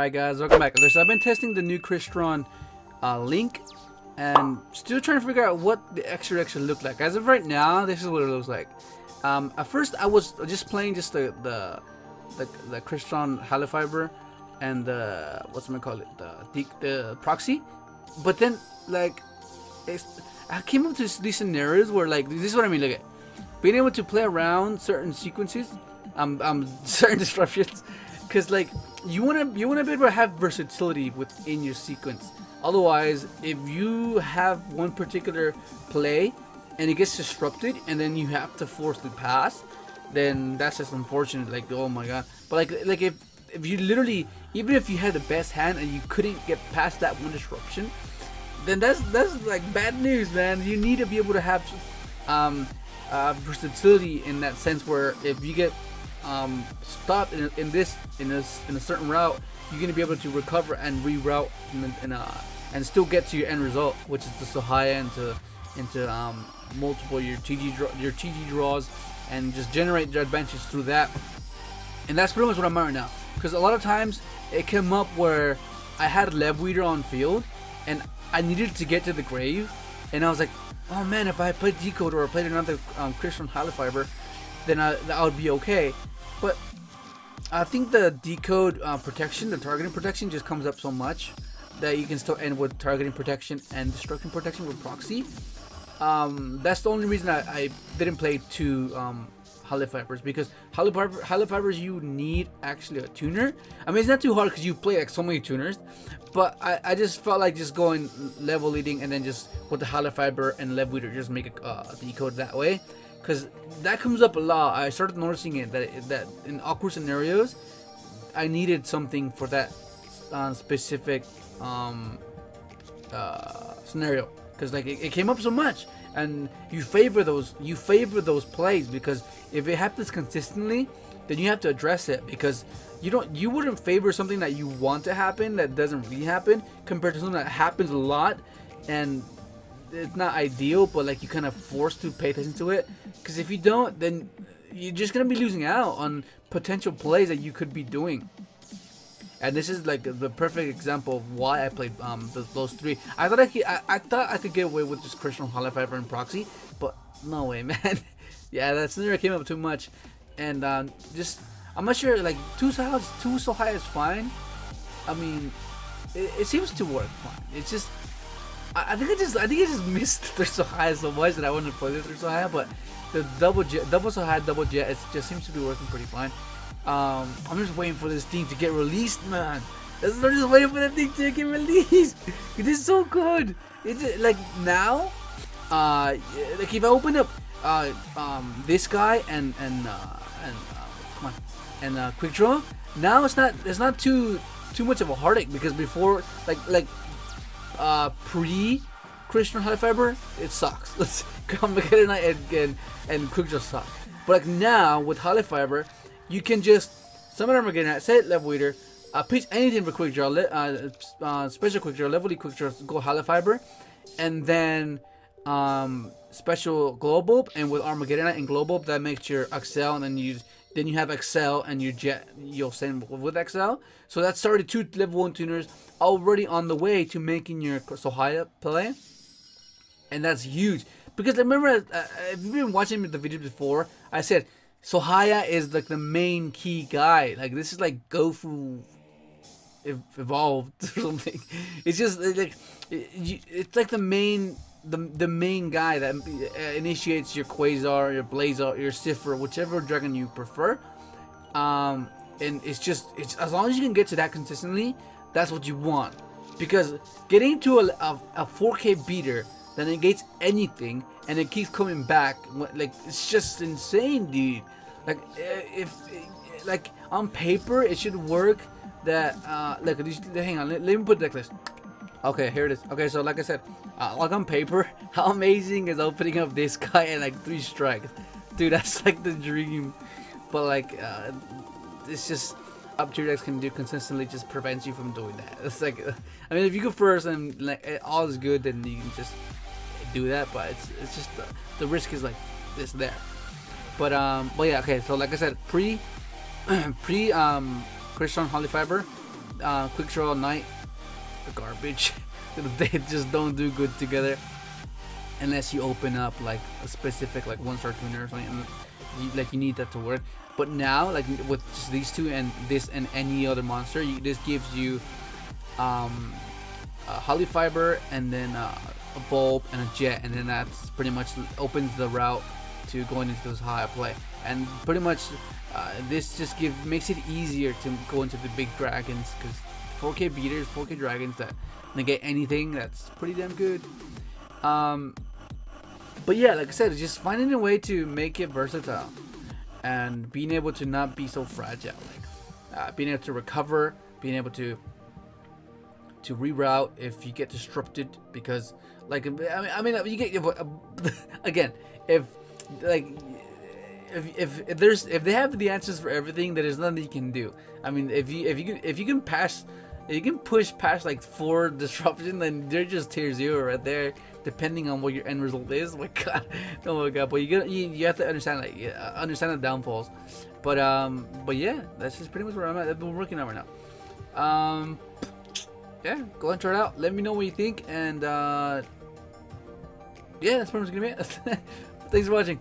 Alright guys, welcome back. Okay, so I've been testing the new Crystron link and still trying to figure out what the extra actually look like. As of right now, this is what it looks like. At first I was just playing just the Crystron halofiber and the, what's gonna call it, the proxy, but then like I came up to these scenarios where like, this is what I mean, look at being able to play around certain sequences, certain disruptions, because like you wanna be able to have versatility within your sequence. Otherwise, if you have one particular play and it gets disrupted and then you have to force the pass, then that's just unfortunate. Like, oh my god. But like if you literally, even if you had the best hand and you couldn't get past that one disruption, then that's like bad news, man. You need to be able to have versatility in that sense, where if you get stopped in a certain route, you're gonna be able to recover and reroute and still get to your end result, which is the Sahaya into multiple your TG draws, and just generate your advantage through that. And that's pretty much what I'm at right now, because a lot of times it came up where I had Lev Weeder on field and I needed to get to the grave, and I was like, oh man, if I played Decode or played another Crystron halofiber, then that would be okay. But I think the Decode protection, the targeting protection, just comes up so much that you can still end with targeting protection and destruction protection with proxy. That's the only reason I didn't play two halofibers, because halofibers you need actually a tuner. I mean, it's not too hard because you play like so many tuners, but I just felt like just going level leading and then just with the halofiber and Lev Weeder just make a Decode that way, because that comes up a lot. I started noticing it that in awkward scenarios I needed something for that specific scenario, because like it came up so much, and you favor those plays, because if it happens consistently, then you have to address it, because you wouldn't favor something that you want to happen that doesn't really happen compared to something that happens a lot and it's not ideal, but like you kind of forced to pay attention to it, because if you don't, then you're just gonna be losing out on potential plays that you could be doing. And this is like the perfect example of why I played those three. I thought I could get away with just Crystron halofiber and proxy, but no way, man. Yeah, that scenario came up too much, and just I'm not sure. Like two so high is fine. I mean, it seems to work fine. It's just I think I just missed the so high so much that I wanted to play the so high, but the double so high double jet, it just seems to be working pretty fine. I'm just waiting for this thing to get released, man. I'm just waiting for that thing to get released. It is so good. It's like now, like if I open up this guy and come on, and quick draw, now it's not too much of a heartache, because before like pre Crystron halofiber, it sucks. Let's come get night and quick draw sucks. But like now with halofiber, you can just summon Armageddon, set Lev Weeder, pitch anything for quick draw, special quick draw, level quick draw, go halofiber, and then special glow bulb, and with Armageddon and glow bulb that makes your Excel, and then you have Excel and your jet you'll send with Excel. So that's already two level 1 tuners already on the way to making your Sohaya play, and that's huge. Because remember, if you've been watching the video before, I said Sohaya is like the main key guy. Like this is like Gofu evolved or something. It's just like it's like the main guy that initiates your Quasar, your Blazar, your Cipher, whichever dragon you prefer. And it's as long as you can get to that consistently, that's what you want. Because getting to a 4K beater that negates anything and it keeps coming back, like it's just insane, dude. Like if like on paper it should work, that like hang on, let me put it like this. Okay, here it is. Okay, so like I said, like on paper, how amazing is opening up this guy and like 3 strikes, dude? That's like the dream. But like it's just up to your decks can do consistently just prevents you from doing that. It's like I mean, if you go first and like all is good, then you can just do that, but it's just the risk is like this there. But yeah, okay, so like I said, pre Crystron halofiber, quick draw knight, garbage. They just don't do good together unless you open up like a specific like 1-star tuner or something. You need that to work. But now, like with just these two and this and any other monster, this gives you a holly fiber and then a bulb and a jet, and then that's pretty much opens the route to going into those high play. And pretty much this just makes it easier to go into the big dragons, because 4K beaters, 4K dragons that negate anything, that's pretty damn good. But yeah, like I said, just finding a way to make it versatile and being able to not be so fragile, like being able to recover, being able to reroute if you get disrupted, because like I mean you get again, if they have the answers for everything, there's nothing you can do. I mean, if you can push past like 4 disruption, then they're just tier 0 right there, depending on what your end result is. Oh my god, oh my god. But you have to understand, like understand the downfalls. But yeah, that's just pretty much where I'm at. That's what we're working on right now. Yeah, go and try it out. Let me know what you think, and yeah, that's pretty much gonna be it. Thanks for watching.